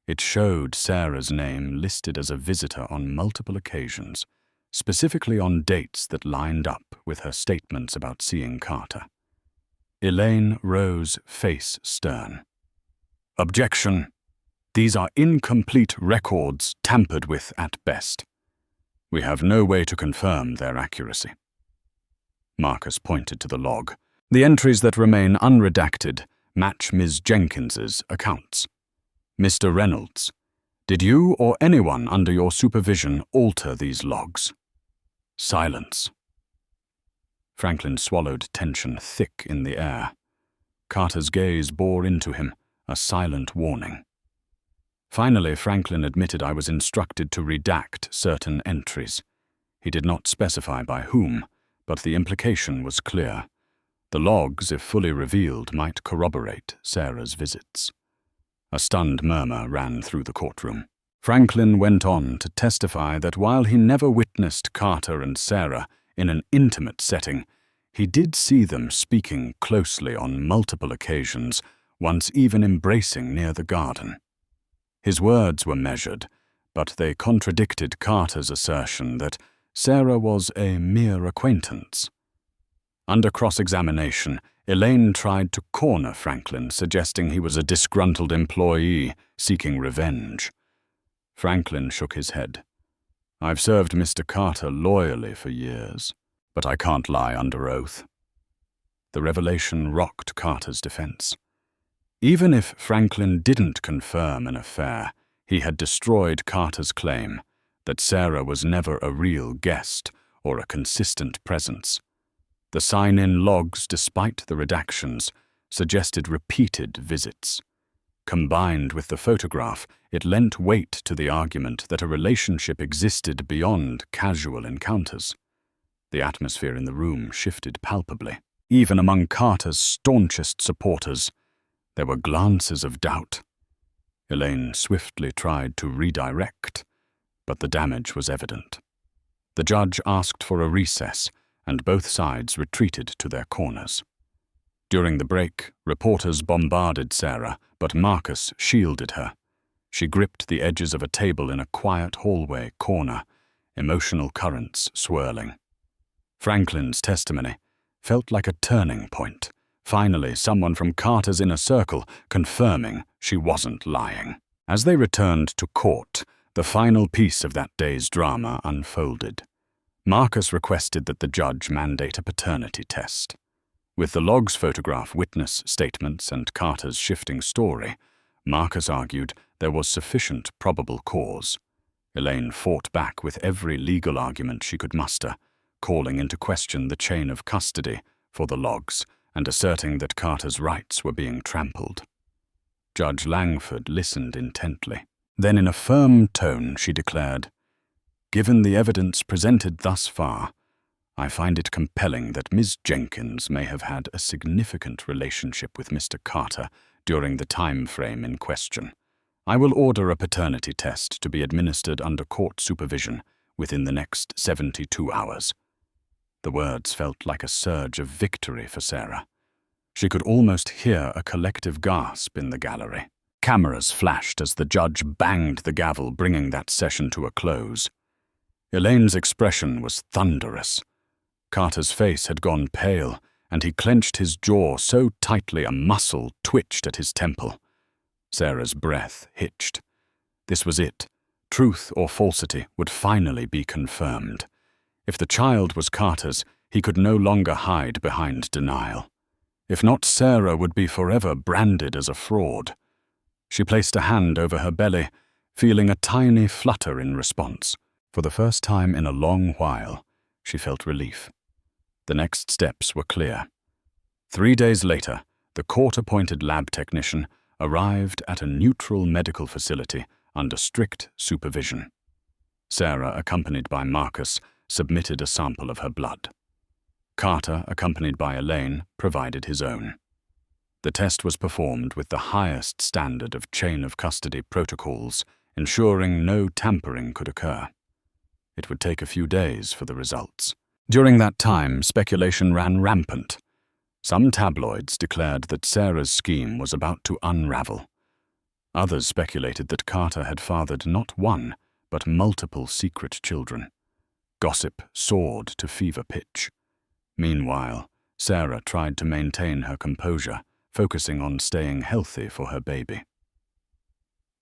It showed Sarah's name listed as a visitor on multiple occasions, specifically on dates that lined up with her statements about seeing Carter. Elaine rose, face stern. "Objection. These are incomplete records, tampered with at best. We have no way to confirm their accuracy." Marcus pointed to the log. "The entries that remain unredacted match Ms. Jenkins's accounts. Mr. Reynolds, did you or anyone under your supervision alter these logs?" Silence. Franklin swallowed tension thick in the air. Carter's gaze bore into him, a silent warning. Finally, Franklin admitted, "I was instructed to redact certain entries." He did not specify by whom, but the implication was clear. The logs, if fully revealed, might corroborate Sarah's visits. A stunned murmur ran through the courtroom. Franklin went on to testify that while he never witnessed Carter and Sarah in an intimate setting, he did see them speaking closely on multiple occasions, once even embracing near the garden. His words were measured, but they contradicted Carter's assertion that Sarah was a mere acquaintance. Under cross-examination, Elaine tried to corner Franklin, suggesting he was a disgruntled employee seeking revenge. Franklin shook his head. "I've served Mr. Carter loyally for years, but I can't lie under oath." The revelation rocked Carter's defense. Even if Franklin didn't confirm an affair, he had destroyed Carter's claim that Sarah was never a real guest or a consistent presence. The sign-in logs, despite the redactions, suggested repeated visits. Combined with the photograph, it lent weight to the argument that a relationship existed beyond casual encounters. The atmosphere in the room shifted palpably. Even among Carter's staunchest supporters, there were glances of doubt. Elaine swiftly tried to redirect, but the damage was evident. The judge asked for a recess, and both sides retreated to their corners. During the break, reporters bombarded Sarah, but Marcus shielded her. She gripped the edges of a table in a quiet hallway corner, emotional currents swirling. Franklin's testimony felt like a turning point. Finally, someone from Carter's inner circle confirming she wasn't lying. As they returned to court, the final piece of that day's drama unfolded. Marcus requested that the judge mandate a paternity test. With the logs photograph, witness statements, and Carter's shifting story, Marcus argued there was sufficient probable cause. Elaine fought back with every legal argument she could muster, calling into question the chain of custody for the logs and asserting that Carter's rights were being trampled. Judge Langford listened intently. Then in a firm tone she declared, "Given the evidence presented thus far, I find it compelling that Ms. Jenkins may have had a significant relationship with Mr. Carter during the time frame in question. I will order a paternity test to be administered under court supervision within the next 72 hours. The words felt like a surge of victory for Sarah. She could almost hear a collective gasp in the gallery. Cameras flashed as the judge banged the gavel, bringing that session to a close. Elaine's expression was thunderous. Carter's face had gone pale, and he clenched his jaw so tightly a muscle twitched at his temple. Sarah's breath hitched. This was it. Truth or falsity would finally be confirmed. If the child was Carter's, he could no longer hide behind denial. If not, Sarah would be forever branded as a fraud. She placed a hand over her belly, feeling a tiny flutter in response. For the first time in a long while, she felt relief. The next steps were clear. 3 days later, the court-appointed lab technician arrived at a neutral medical facility under strict supervision. Sarah, accompanied by Marcus, submitted a sample of her blood. Carter, accompanied by Elaine, provided his own. The test was performed with the highest standard of chain of custody protocols, ensuring no tampering could occur. It would take a few days for the results. During that time, speculation ran rampant. Some tabloids declared that Sarah's scheme was about to unravel. Others speculated that Carter had fathered not one, but multiple secret children. Gossip soared to fever pitch. Meanwhile, Sarah tried to maintain her composure, focusing on staying healthy for her baby.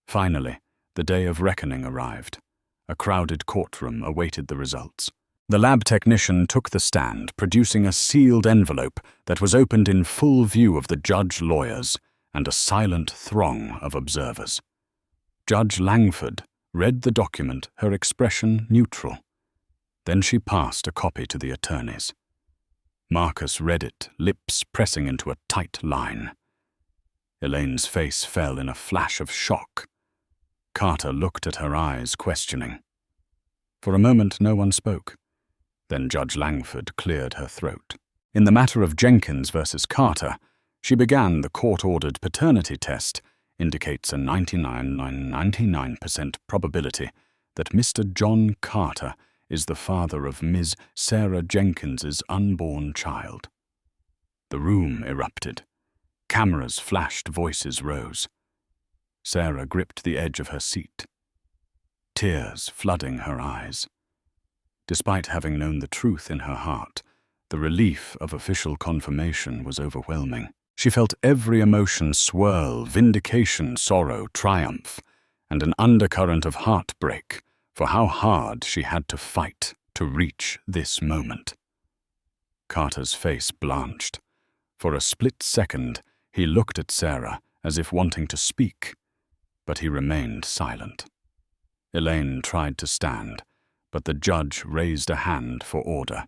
Finally, the day of reckoning arrived. A crowded courtroom awaited the results. The lab technician took the stand, producing a sealed envelope that was opened in full view of the judge, lawyers, and a silent throng of observers. Judge Langford read the document, her expression neutral. Then she passed a copy to the attorneys. Marcus read it, lips pressing into a tight line. Elaine's face fell in a flash of shock. Carter looked at her eyes, questioning. For a moment, no one spoke. Then Judge Langford cleared her throat. In the matter of Jenkins versus Carter, she began the court-ordered paternity test, indicates a 99% probability that Mr. John Carter is the father of Ms. Sarah Jenkins's unborn child. The room erupted. Cameras flashed, voices rose. Sarah gripped the edge of her seat, tears flooding her eyes. Despite having known the truth in her heart, the relief of official confirmation was overwhelming. She felt every emotion swirl, vindication, sorrow, triumph, and an undercurrent of heartbreak for how hard she had to fight to reach this moment. Carter's face blanched. For a split second, he looked at Sarah as if wanting to speak, but he remained silent. Elaine tried to stand, but the judge raised a hand for order.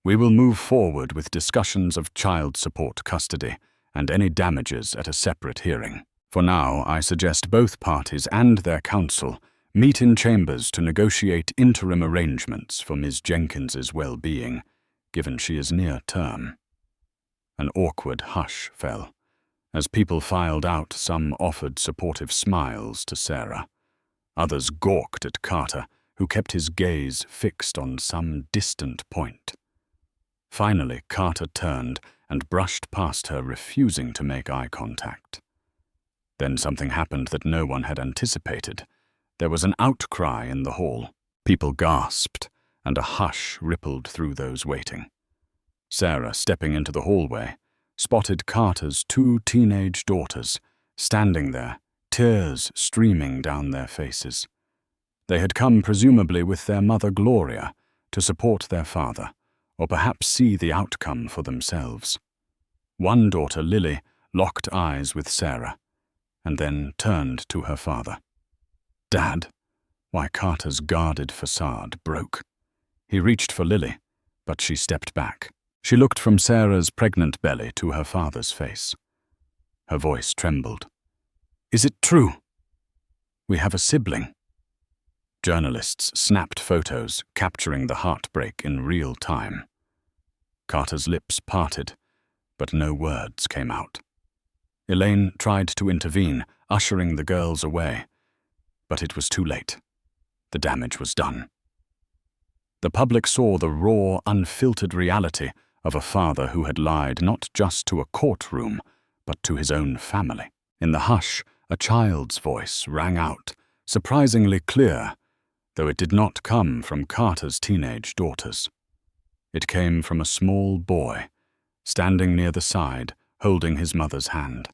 We will move forward with discussions of child support custody and any damages at a separate hearing. For now, I suggest both parties and their counsel meet in chambers to negotiate interim arrangements for Ms. Jenkins's well-being, given she is near term. An awkward hush fell. As people filed out, some offered supportive smiles to Sarah. Others gawked at Carter, who kept his gaze fixed on some distant point. Finally, Carter turned and brushed past her, refusing to make eye contact. Then something happened that no one had anticipated. There was an outcry in the hall. People gasped, and a hush rippled through those waiting. Sarah, stepping into the hallway, spotted Carter's 2 teenage daughters, standing there, tears streaming down their faces. They had come presumably with their mother Gloria to support their father, or perhaps see the outcome for themselves. One daughter, Lily, locked eyes with Sarah, and then turned to her father. Dad? Why, Carter's guarded facade broke. He reached for Lily, but she stepped back. She looked from Sarah's pregnant belly to her father's face. Her voice trembled. Is it true? We have a sibling. Journalists snapped photos, capturing the heartbreak in real time. Carter's lips parted, but no words came out. Elaine tried to intervene, ushering the girls away, but it was too late. The damage was done. The public saw the raw, unfiltered reality of a father who had lied not just to a courtroom, but to his own family. In the hush, a child's voice rang out, surprisingly clear, though it did not come from Carter's teenage daughters. It came from a small boy, standing near the side, holding his mother's hand.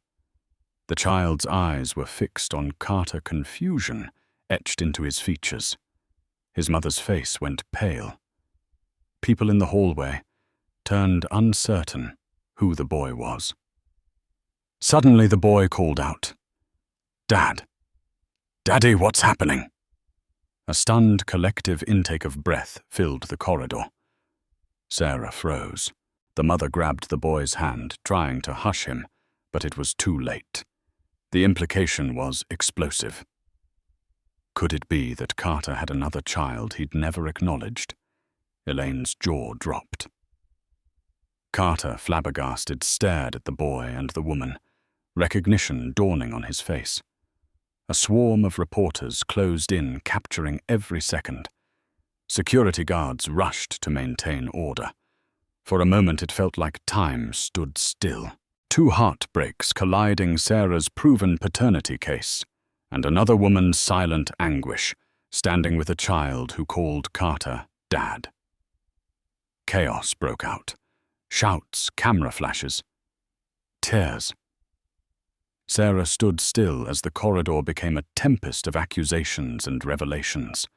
The child's eyes were fixed on Carter, confusion etched into his features. His mother's face went pale. People in the hallway turned uncertain who the boy was. Suddenly the boy called out, "Dad! Daddy, what's happening?" A stunned collective intake of breath filled the corridor. Sarah froze. The mother grabbed the boy's hand, trying to hush him, but it was too late. The implication was explosive. Could it be that Carter had another child he'd never acknowledged? Elaine's jaw dropped. Carter, flabbergasted, stared at the boy and the woman, recognition dawning on his face. A swarm of reporters closed in, capturing every second. Security guards rushed to maintain order. For a moment it felt like time stood still. Two heartbreaks colliding: Sarah's proven paternity case, and another woman's silent anguish, standing with a child who called Carter Dad. Chaos broke out. Shouts, camera flashes, tears. Sarah stood still as the corridor became a tempest of accusations and revelations.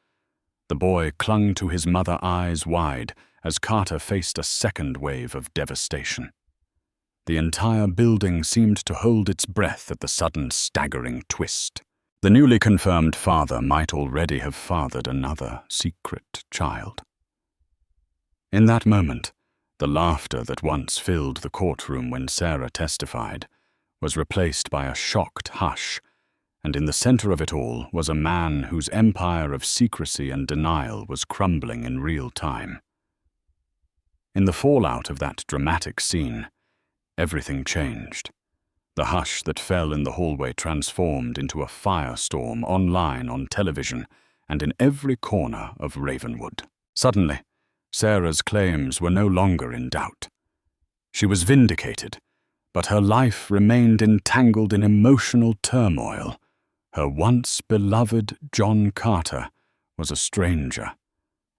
The boy clung to his mother, eyes wide, as Carter faced a second wave of devastation. The entire building seemed to hold its breath at the sudden, staggering twist. The newly confirmed father might already have fathered another secret child. In that moment, the laughter that once filled the courtroom when Sarah testified was replaced by a shocked hush, and in the center of it all was a man whose empire of secrecy and denial was crumbling in real time. In the fallout of that dramatic scene, everything changed. The hush that fell in the hallway transformed into a firestorm online, on television, and in every corner of Ravenwood. Suddenly, Sarah's claims were no longer in doubt. She was vindicated, but her life remained entangled in emotional turmoil. Her once beloved John Carter was a stranger,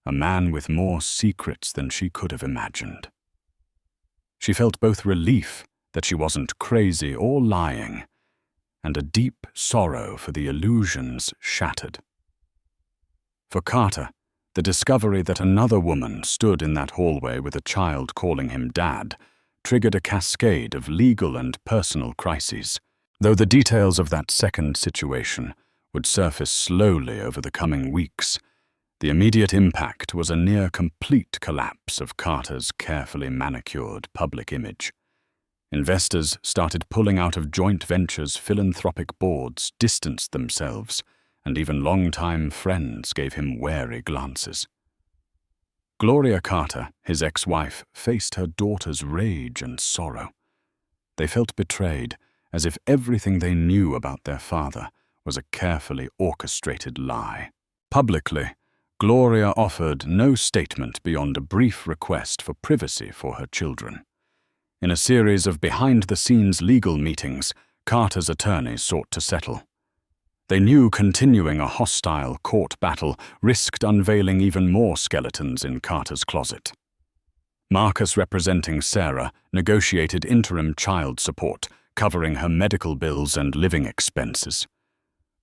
a man with more secrets than she could have imagined. She felt both relief that she wasn't crazy or lying, and a deep sorrow for the illusions shattered. For Carter, the discovery that another woman stood in that hallway with a child calling him Dad triggered a cascade of legal and personal crises. Though the details of that second situation would surface slowly over the coming weeks, the immediate impact was a near-complete collapse of Carter's carefully manicured public image. Investors started pulling out of joint ventures, philanthropic boards distanced themselves, and even longtime friends gave him wary glances. Gloria Carter, his ex-wife, faced her daughter's rage and sorrow. They felt betrayed, as if everything they knew about their father was a carefully orchestrated lie. Publicly, Gloria offered no statement beyond a brief request for privacy for her children. In a series of behind-the-scenes legal meetings, Carter's attorneys sought to settle. They knew continuing a hostile court battle risked unveiling even more skeletons in Carter's closet. Marcus, representing Sarah, negotiated interim child support, covering her medical bills and living expenses.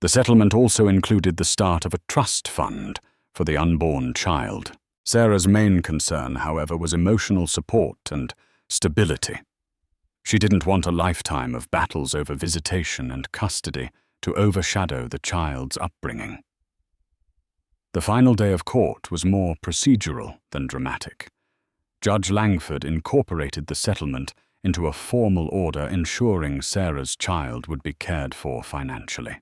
The settlement also included the start of a trust fund for the unborn child. Sarah's main concern, however, was emotional support and stability. She didn't want a lifetime of battles over visitation and custody to overshadow the child's upbringing. The final day of court was more procedural than dramatic. Judge Langford incorporated the settlement into a formal order ensuring Sarah's child would be cared for financially.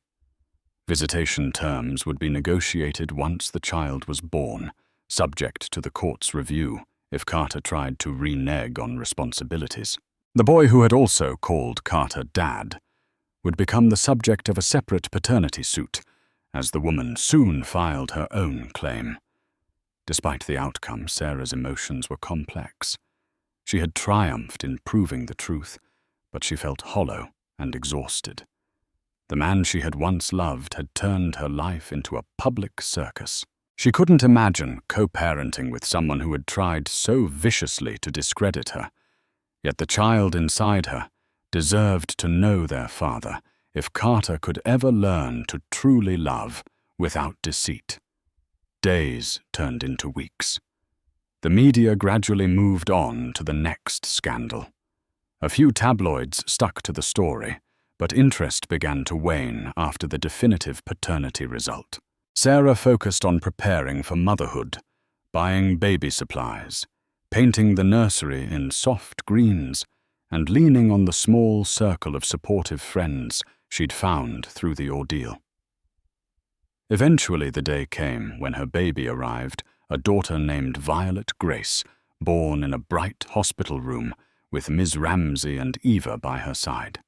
Visitation terms would be negotiated once the child was born, subject to the court's review if Carter tried to renege on responsibilities. The boy, who had also called Carter Dad, would become the subject of a separate paternity suit, as the woman soon filed her own claim. Despite the outcome, Sarah's emotions were complex. She had triumphed in proving the truth, but she felt hollow and exhausted. The man she had once loved had turned her life into a public circus. She couldn't imagine co-parenting with someone who had tried so viciously to discredit her. Yet the child inside her deserved to know their father if Carter could ever learn to truly love without deceit. Days turned into weeks. The media gradually moved on to the next scandal. A few tabloids stuck to the story, but interest began to wane after the definitive paternity result. Sarah focused on preparing for motherhood, buying baby supplies, painting the nursery in soft greens, and leaning on the small circle of supportive friends she'd found through the ordeal. Eventually the day came when her baby arrived, a daughter named Violet Grace, born in a bright hospital room with Ms. Ramsey and Eva by her side.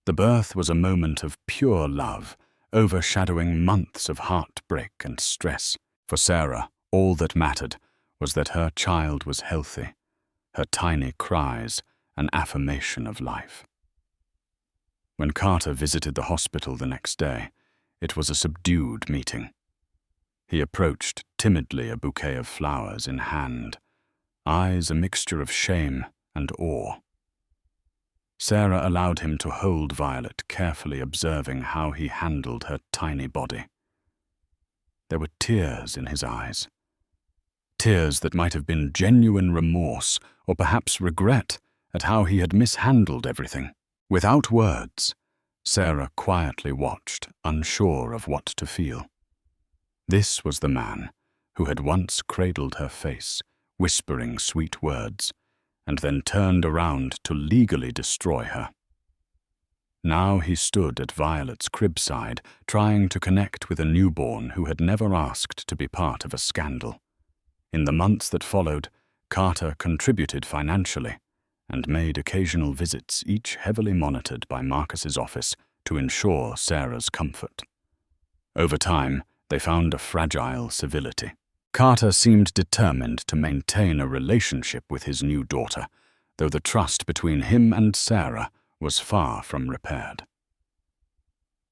The birth was a moment of pure love, overshadowing months of heartbreak and stress. For Sarah, all that mattered was that her child was healthy, her tiny cries an affirmation of life. When Carter visited the hospital the next day, it was a subdued meeting. He approached timidly, a bouquet of flowers in hand, eyes a mixture of shame and awe. Sarah allowed him to hold Violet, carefully observing how he handled her tiny body. There were tears in his eyes, tears that might have been genuine remorse or perhaps regret at how he had mishandled everything. Without words, Sarah quietly watched, unsure of what to feel. This was the man who had once cradled her face, whispering sweet words, and then turned around to legally destroy her. Now he stood at Violet's cribside, trying to connect with a newborn who had never asked to be part of a scandal. In the months that followed, Carter contributed financially and made occasional visits, each heavily monitored by Marcus's office to ensure Sarah's comfort. Over time, they found a fragile civility. Carter seemed determined to maintain a relationship with his new daughter, though the trust between him and Sarah was far from repaired.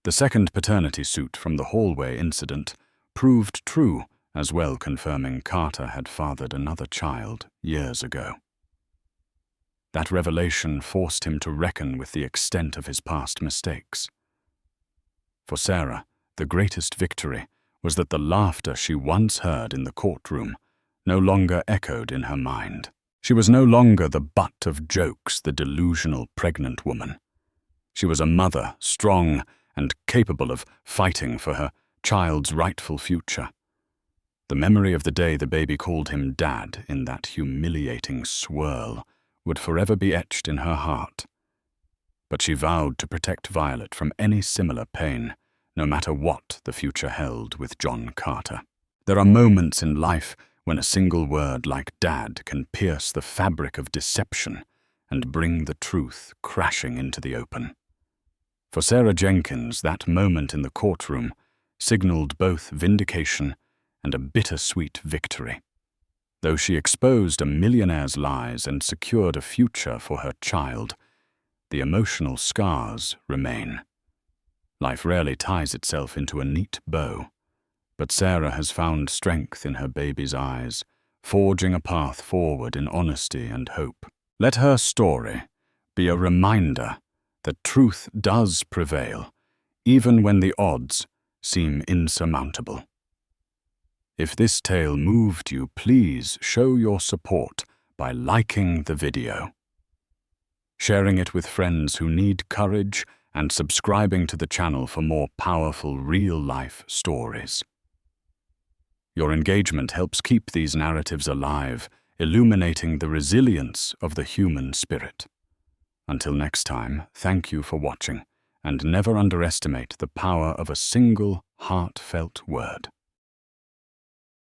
The second paternity suit from the hallway incident proved true, as well confirming Carter had fathered another child years ago. That revelation forced him to reckon with the extent of his past mistakes. For Sarah, the greatest victory was that the laughter she once heard in the courtroom no longer echoed in her mind. She was no longer the butt of jokes, the delusional pregnant woman. She was a mother, strong and capable of fighting for her child's rightful future. The memory of the day the baby called him Dad in that humiliating swirl would forever be etched in her heart. But she vowed to protect Violet from any similar pain, no matter what the future held with John Carter. There are moments in life when a single word like Dad can pierce the fabric of deception and bring the truth crashing into the open. For Sarah Jenkins, that moment in the courtroom signaled both vindication and a bittersweet victory. Though she exposed a millionaire's lies and secured a future for her child, the emotional scars remain. Life rarely ties itself into a neat bow, but Sarah has found strength in her baby's eyes, forging a path forward in honesty and hope. Let her story be a reminder that truth does prevail, even when the odds seem insurmountable. If this tale moved you, please show your support by liking the video, sharing it with friends who need courage, and subscribing to the channel for more powerful real-life stories. Your engagement helps keep these narratives alive, illuminating the resilience of the human spirit. Until next time, thank you for watching, and never underestimate the power of a single heartfelt word.